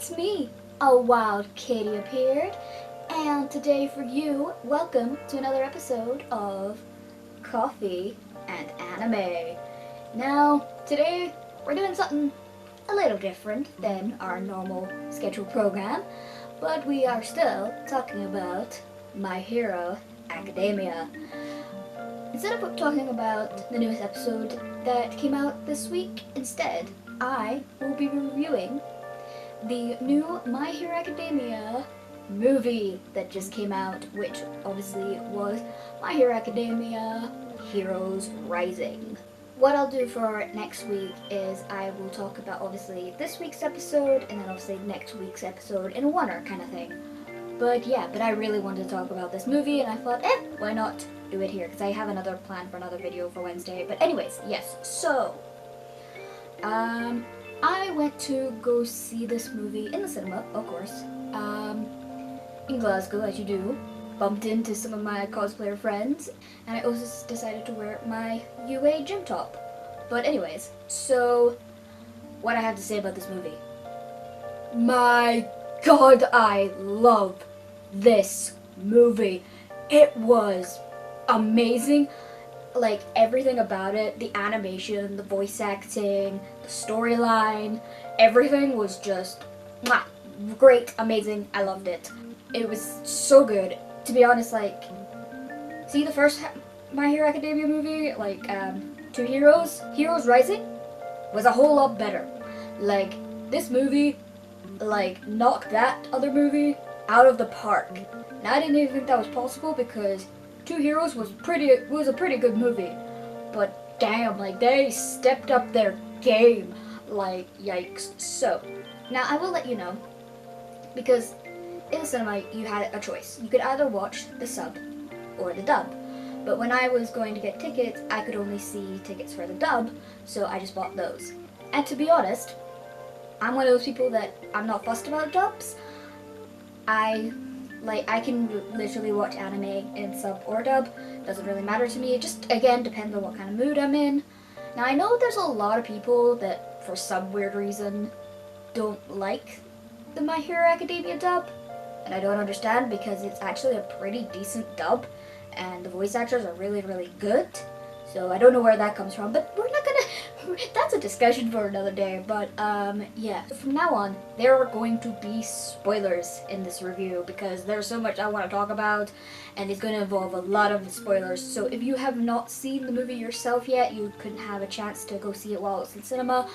it's me, a wild kitty appeared, and today for you, welcome to another episode of Coffee and Anime. Now, today we're doing something a little different than our normal scheduled program, but we are still talking about My Hero Academia. Instead of talking about the newest episode that came out this week, instead, I will be reviewing the new My Hero Academia movie that just came out, which obviously was My Hero Academia Heroes Rising. What I'll do for next week is I will talk about obviously this week's episode and then obviously next week's episode in a one-er kind of thing. But I really wanted to talk about this movie and I thought, why not do it here? Because I have another plan for another video for Wednesday. But anyways, yes, so I went to go see this movie in the cinema, of course, in Glasgow, as you do. Bumped into some of my cosplayer friends, and I also decided to wear my UA gym top. But anyways, so what I have to say about this movie. My God, I love this movie. It was amazing. Like, everything about it, the animation, the voice acting, the storyline, everything was just great, amazing. I loved it. It was so good. To be honest, like, see the first My Hero Academia movie, like, Two Heroes, Heroes Rising, was a whole lot better. Like, this movie, like, knocked that other movie out of the park. Now, I didn't even think that was possible because Two Heroes was a pretty good movie, but damn, like, they stepped up their game, like, yikes. So, now I will let you know, because in the cinema you had a choice. You could either watch the sub or the dub, but when I was going to get tickets, I could only see tickets for the dub, so I just bought those. And to be honest, I'm one of those people that I'm not fussed about dubs. I can literally watch anime in sub or dub. Doesn't really matter to me. It just, again, depends on what kind of mood I'm in. Now, I know there's a lot of people that, for some weird reason, don't like the My Hero Academia dub. And I don't understand because it's actually a pretty decent dub. And the voice actors are really, really good. So I don't know where that comes from, but we're not gonna, that's a discussion for another day, but yeah. From now on, there are going to be spoilers in this review because there's so much I want to talk about, and it's going to involve a lot of spoilers. So if you have not seen the movie yourself yet, you couldn't have a chance to go see it while it's in cinema,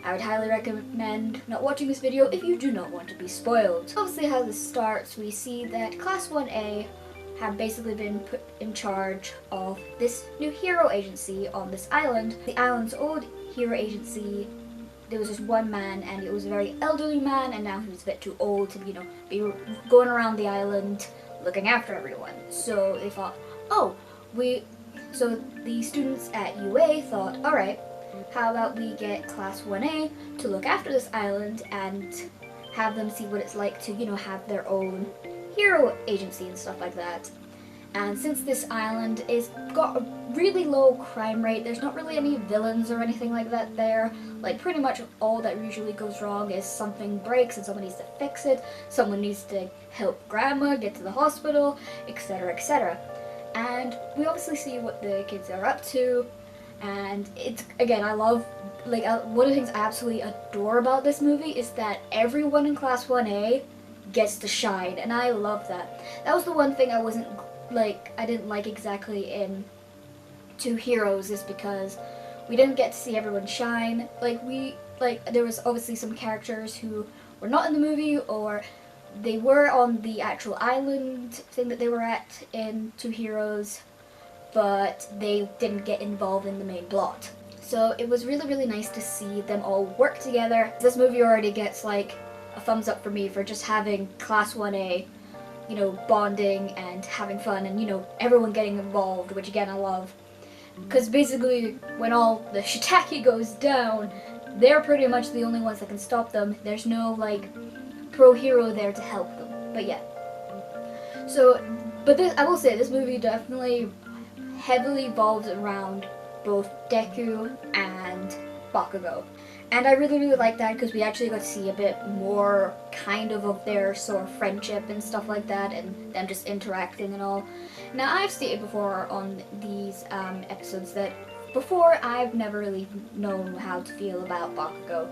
I would highly recommend not watching this video if you do not want to be spoiled. Obviously how this starts, we see that Class 1A have basically been put in charge of this new hero agency on this island. The island's old hero agency, there was just one man, and it was a very elderly man, and now he was a bit too old to, be going around the island looking after everyone. So they thought, so the students at UA thought, alright, how about we get Class 1A to look after this island and have them see what it's like to, have their own hero agency and stuff like that. And since this island is got a really low crime rate, there's not really any villains or anything like that there. Like, pretty much all that usually goes wrong is something breaks and someone needs to fix it, someone needs to help grandma get to the hospital, etc, etc. And we obviously see what the kids are up to, and it's, again, I love, like, one of the things I absolutely adore about this movie is that everyone in Class 1A gets to shine, and I love that. That was the one thing I didn't like exactly in Two Heroes, is because we didn't get to see everyone shine. There was obviously some characters who were not in the movie, or they were on the actual island thing that they were at in Two Heroes, but they didn't get involved in the main plot. So it was really, really nice to see them all work together. This movie already gets, like, a thumbs up for me for just having Class 1A, bonding and having fun and, everyone getting involved, which again I love. Because basically, when all the shiitake goes down, they're pretty much the only ones that can stop them. There's no, like, pro-hero there to help them. But yeah. So, I will say, this movie definitely heavily revolves around both Deku and Bakugo. And I really, really like that because we actually got to see a bit more kind of their sort of friendship and stuff like that, and them just interacting and all. Now, I've stated before on these episodes that before I've never really known how to feel about Bakugo.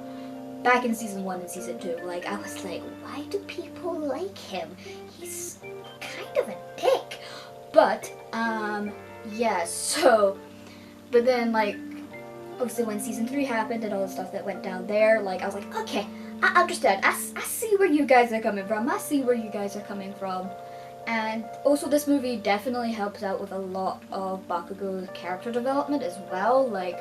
Back in season 1 and season 2, like, I was like, why do people like him? He's kind of a dick. But, yeah, so, but then, like, obviously when season 3 happened and all the stuff that went down there, like, I was like, okay, I understand. I see where you guys are coming from. I see where you guys are coming from. And also this movie definitely helps out with a lot of Bakugo's character development as well. Like,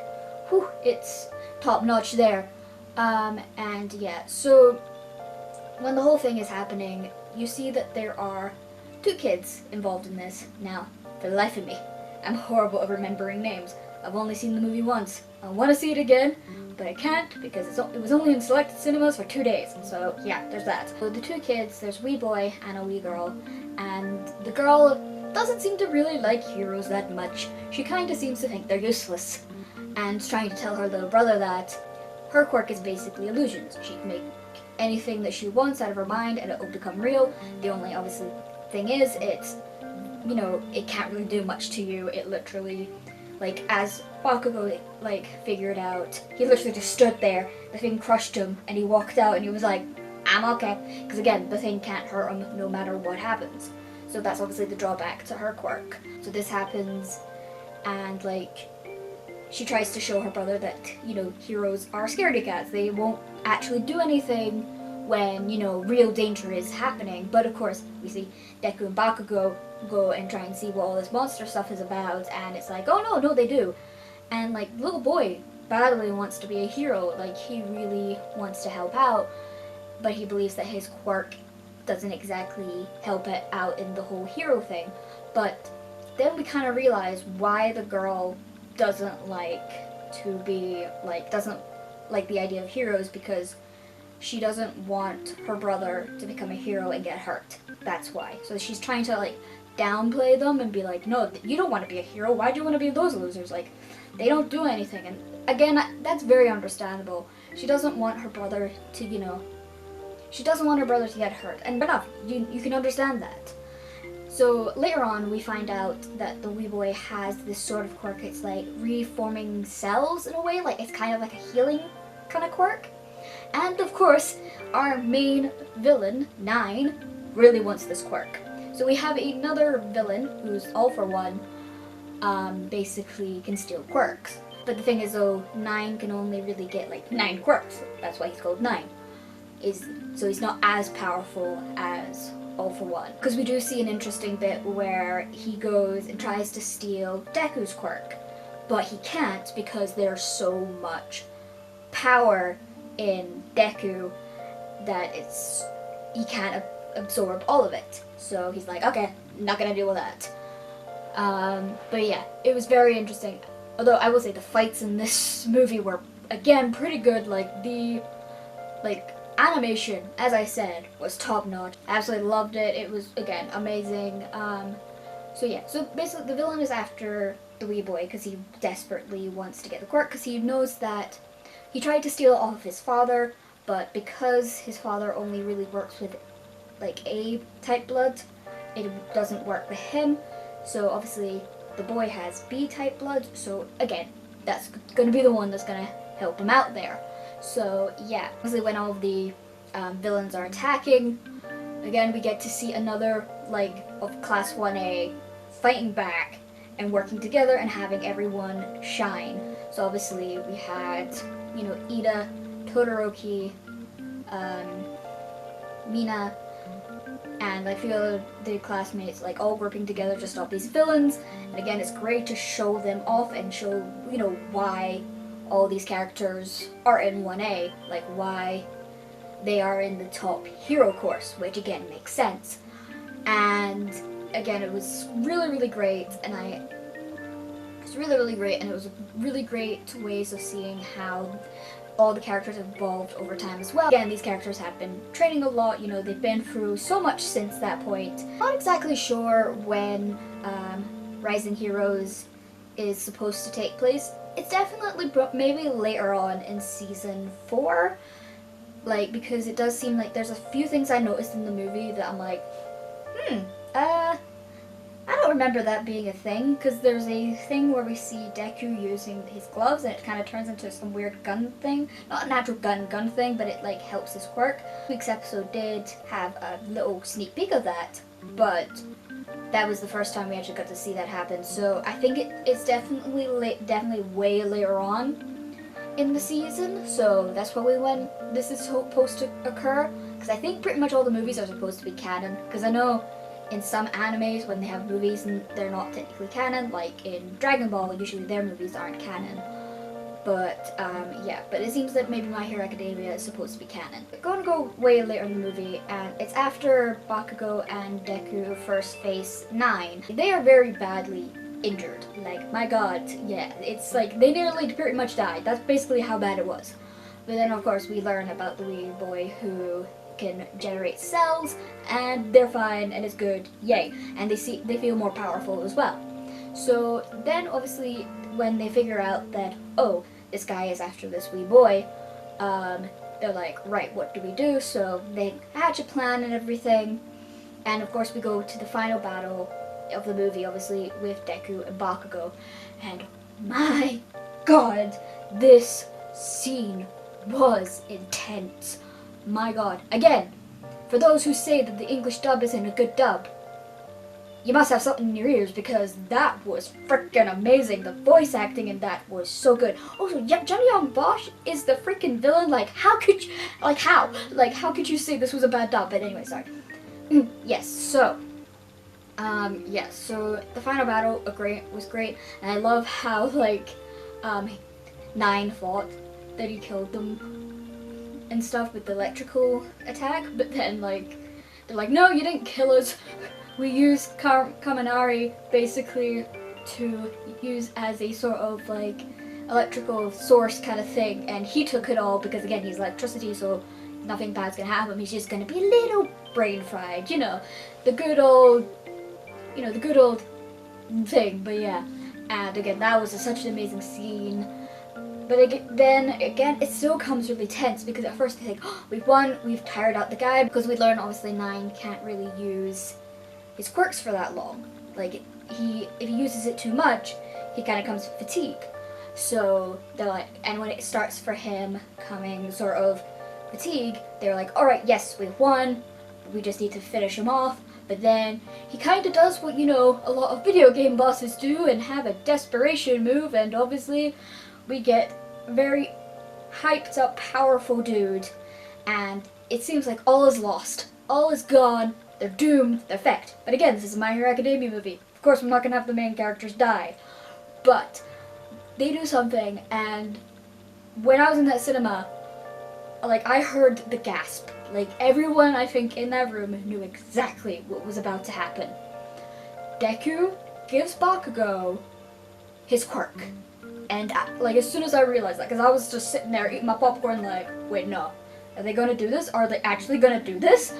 whew, it's top notch there. And yeah, so when the whole thing is happening, you see that there are 2 kids involved in this. Now, for the life of me, I'm horrible at remembering names. I've only seen the movie once. I want to see it again, but I can't because it was only in selected cinemas for 2 days. So yeah, there's that. So the 2 kids, there's a wee boy and a wee girl, and the girl doesn't seem to really like heroes that much. She kind of seems to think they're useless, and is trying to tell her little brother that her quirk is basically illusions. She can make anything that she wants out of her mind and it will become real. The only obviously thing is it's, you know, it can't really do much to you. It literally, like, as Bakugo, like, figured out, he literally just stood there, the thing crushed him, and he walked out and he was like, I'm okay. Because again, the thing can't hurt him no matter what happens. So that's obviously the drawback to her quirk. So this happens, and, like, she tries to show her brother that, you know, heroes are scaredy cats. They won't actually do anything when, you know, real danger is happening. But of course, we see Deku and Bakugo go and try and see what all this monster stuff is about, and it's like, oh no, they do. And, like, little boy badly wants to be a hero. Like, he really wants to help out, but he believes that his quirk doesn't exactly help it out in the whole hero thing. But then we kind of realize why the girl doesn't like to be, like, doesn't like the idea of heroes, because she doesn't want her brother to become a hero and get hurt. That's why. So she's trying to, like, downplay them and be like, no, you don't want to be a hero. Why do you want to be those losers? Like, they don't do anything. And again, that's very understandable. She doesn't want her brother to, you know, she doesn't want her brother to get hurt. And enough, you can understand that. So later on, we find out that the wee boy has this sort of quirk. It's like reforming cells in a way. Like, it's kind of like a healing kind of quirk. And of course, our main villain, 9, really wants this quirk. So we have another villain who's all for one, basically can steal quirks. But the thing is, though, 9 can only really get like 9 quirks. That's why he's called 9. So he's not as powerful as all for one. Because we do see an interesting bit where he goes and tries to steal Deku's quirk, but he can't because there's so much power in Deku that he can't absorb all of it. So he's like, okay, not gonna deal with that. But yeah, it was very interesting. Although I will say the fights in this movie were, again, pretty good. Like, the animation, as I said, was top notch. Absolutely loved it. It was, again, amazing. So yeah, so basically the villain is after the wee boy because he desperately wants to get the quirk, because he knows that he tried to steal it off of his father, but because his father only really works with, like, A-type blood, it doesn't work with him. So obviously the boy has B-type blood, so again, that's going to be the one that's going to help him out there. So yeah, obviously when all of the villains are attacking, again we get to see another, like, of Class 1A fighting back and working together and having everyone shine. So obviously we had, you know, Ida, Todoroki, Mina, and I feel the classmates, like, all working together to stop these villains. And again, it's great to show them off and show, you know, why all these characters are in 1A, like why they are in the top hero course, which again makes sense. And again, it was really, really great, and it was really great ways of seeing how all the characters have evolved over time as well. Again, these characters have been training a lot, you know, they've been through so much since that point. Not exactly sure when Rising Heroes is supposed to take place. it's definitely maybe later on in season 4, like, because it does seem like there's a few things I noticed in the movie that I'm like, I don't remember that being a thing, because there's a thing where we see Deku using his gloves and it kind of turns into some weird gun thing. Not a natural gun thing, but it like helps his quirk. This week's episode did have a little sneak peek of that, but that was the first time we actually got to see that happen. So I think it's definitely way later on in the season. So that's probably when this is supposed to occur, because I think pretty much all the movies are supposed to be canon, because I know in some animes, when they have movies and they're not technically canon, like in Dragon Ball, usually their movies aren't canon. But yeah, but it seems that maybe My Hero Academia is supposed to be canon. We're going to go way later in the movie, and it's after Bakugo and Deku first face 9. They are very badly injured. Like, my god, yeah, it's like they nearly pretty much died. That's basically how bad it was. But then, of course, we learn about the wee boy who can generate cells, and they're fine and it's good, yay, and they feel more powerful as well. So then obviously when they figure out that, oh, this guy is after this wee boy, they're like, right, what do we do? So they hatch a plan and everything, and of course we go to the final battle of the movie, obviously with Deku and Bakugo, and my god, this scene was intense. My god. Again, for those who say that the English dub isn't a good dub, you must have something in your ears, because that was freaking amazing. The voice acting in that was so good. Also, Johnny Young Bosch is the freaking villain. Like, how could you, how could you say this was a bad dub? But anyway, sorry. Yes, so, so the final battle was great, and I love how, like, 9 thought that he killed them and stuff with the electrical attack, but then like they're like, no, you didn't kill us. We used Kaminari basically to use as a sort of like electrical source kind of thing, and he took it all because again he's electricity, so nothing bad's gonna happen. He's just gonna be a little brain fried, the good old thing. But yeah, and again that was such an amazing scene. But then again, it still comes really tense, because at first they think, oh, we've won, we've tired out the guy, because we learn obviously 9 can't really use his quirks for that long. Like, if he uses it too much, he kind of comes to fatigue. So they're like, and when it starts for him coming sort of fatigue, they're like, all right, yes, we've won, we just need to finish him off. But then he kind of does what, a lot of video game bosses do and have a desperation move, and obviously we get a very hyped up, powerful dude, and it seems like all is lost. All is gone. They're doomed. They're fucked. But again, this is a My Hero Academia movie. Of course, we're not going to have the main characters die. But they do something, and when I was in that cinema, like, I heard the gasp. Like, everyone, I think, in that room knew exactly what was about to happen. Deku gives Bakugo his quirk. And like, as soon as I realized that, because I was just sitting there eating my popcorn like, wait, no, are they gonna do this? Are they actually gonna do this?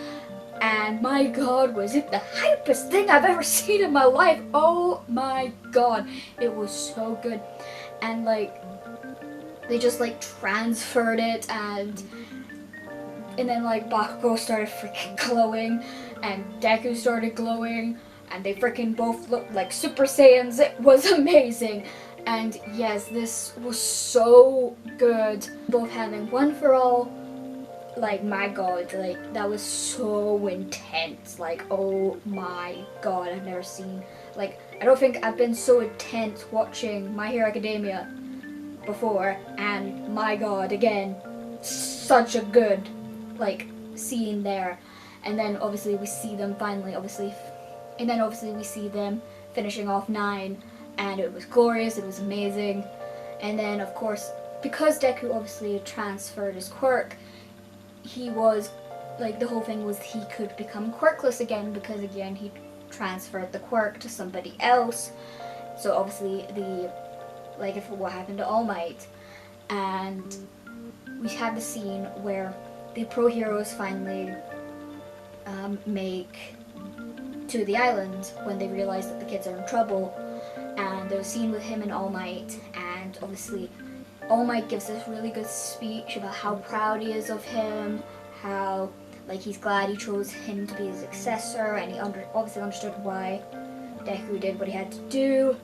And my god, was it the hypest thing I've ever seen in my life. Oh my god, it was so good. And like, they just like transferred it, and then like Bakugo started freaking glowing, and Deku started glowing, and they freaking both looked like Super Saiyans. It was amazing. And yes, this was so good. Both having one for all, like, my god, like, that was so intense. Like, oh my god, I've never seen, like, I don't think I've been so intense watching My Hero Academia before, and my god, again, such a good, like, scene there. And then obviously we see them finally, we see them finishing off 9, and it was glorious, it was amazing. And then of course, because Deku obviously transferred his quirk, he was, like, the whole thing was he could become quirkless again, because again he transferred the quirk to somebody else. So obviously if what happened to All Might. And we had the scene where the pro heroes finally make to the island when they realize that the kids are in trouble. And there's a scene with him and All Might, and and obviously All Might gives this really good speech about how proud he is of him, how like he's glad he chose him to be his successor, and he obviously understood why Deku did what he had to do.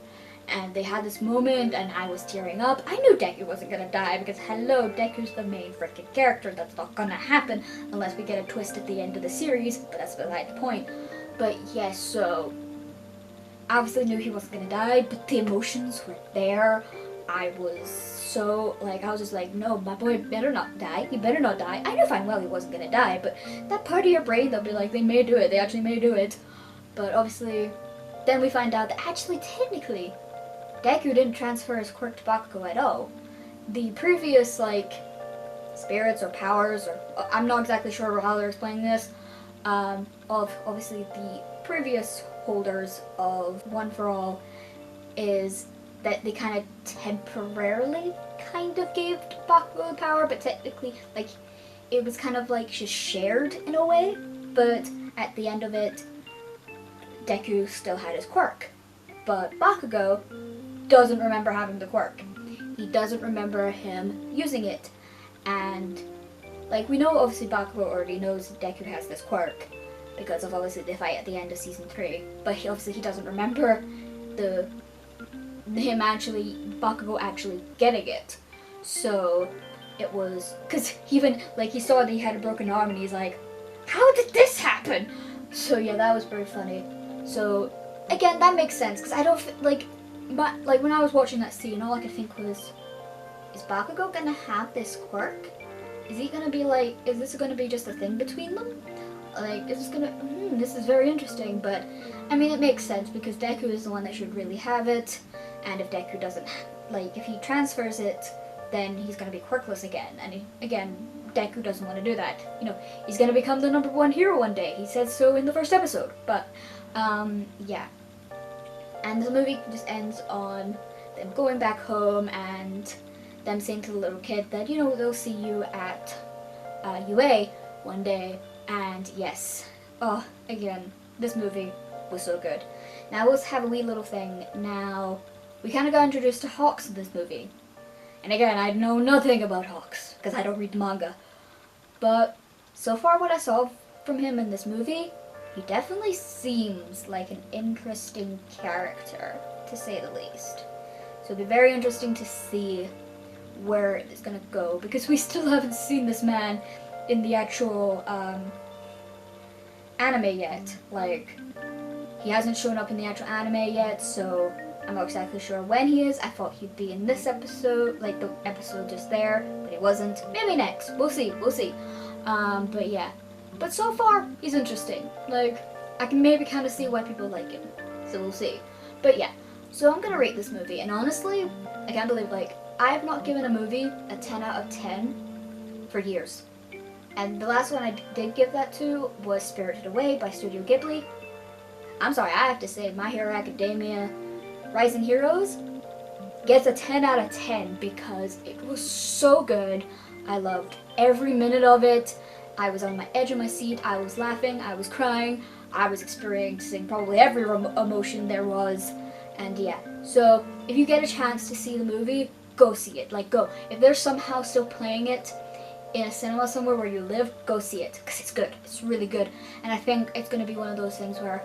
And they had this moment, and I was tearing up. I knew Deku wasn't gonna die, because hello, Deku's the main freaking character. That's not gonna happen unless we get a twist at the end of the series, but that's beside the point. But yes, so obviously knew he wasn't gonna die, but the emotions were there. I was so, like, I was just like, no, my boy better not die. He better not die. I knew fine well he wasn't gonna die, but that part of your brain that'll be like, they may do it. They actually may do it. But obviously, then we find out that actually, technically, Deku didn't transfer his quirk to Bakugo at all. The previous, like, spirits or powers, or I'm not exactly sure how they're explaining this, of obviously the previous holders of One for All is that they kind of temporarily kind of gave Bakugo the power, but technically, like, it was kind of like just shared in a way, but at the end of it, Deku still had his quirk. But Bakugo doesn't remember having the quirk. He doesn't remember him using it. And, like, we know obviously Bakugo already knows Deku has this quirk because of obviously the fight at the end of season 3. But he doesn't remember Bakugo actually getting it. So it was, because even, like, he saw that he had a broken arm and he's like, how did this happen? So yeah, that was very funny. So again, that makes sense, because I don't, like when I was watching that scene, all I could think was, is Bakugo gonna have this quirk? Is he gonna be like, is this gonna be just a thing between them? Like, is this gonna, this is very interesting, but, I mean, it makes sense, because Deku is the one that should really have it, and if Deku doesn't, like, if he transfers it, then he's gonna be quirkless again, and again, Deku doesn't want to do that. You know, he's gonna become the #1 hero one day, he said so in the first episode, but, yeah. And the movie just ends on them going back home and them saying to the little kid that, you know, they'll see you at UA one day. And yes, oh, again, this movie was so good. Now let's have a wee little thing. Now, we kind of got introduced to Hawks in this movie. And again, I know nothing about Hawks, because I don't read the manga. But so far what I saw from him in this movie, he definitely seems like an interesting character, to say the least. So it'll be very interesting to see where it's gonna go, because we still haven't seen this man in the actual anime yet. Like, he hasn't shown up in the actual anime yet, so I'm not exactly sure when he is. I thought he'd be in this episode, like the episode just there, but he wasn't. Maybe next. We'll see. But yeah. But so far, he's interesting. Like, I can maybe kind of see why people like him. So we'll see. But yeah. So I'm gonna rate this movie, and honestly, I can't believe, like, I have not given a movie a 10 out of 10 for years. And the last one I did give that to was Spirited Away by Studio Ghibli. I'm sorry, I have to say, My Hero Academia Rising Heroes gets a 10 out of 10 because it was so good. I loved every minute of it. I was on my edge of my seat. I was laughing. I was crying. I was experiencing probably every emotion there was. And yeah, so if you get a chance to see the movie, go see it. Like, go. If they're somehow still playing it in a cinema somewhere where you live, go see it, because it's good. It's really good. And I think it's going to be one of those things where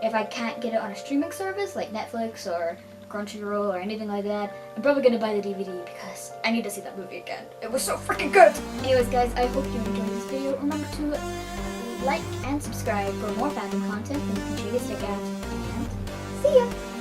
if I can't get it on a streaming service like Netflix or Crunchyroll or anything like that, I'm probably going to buy the DVD because I need to see that movie again. It was so freaking good! Anyways guys, I hope you enjoyed this video. Remember to like and subscribe for more fandom content and you can check it out. And see ya!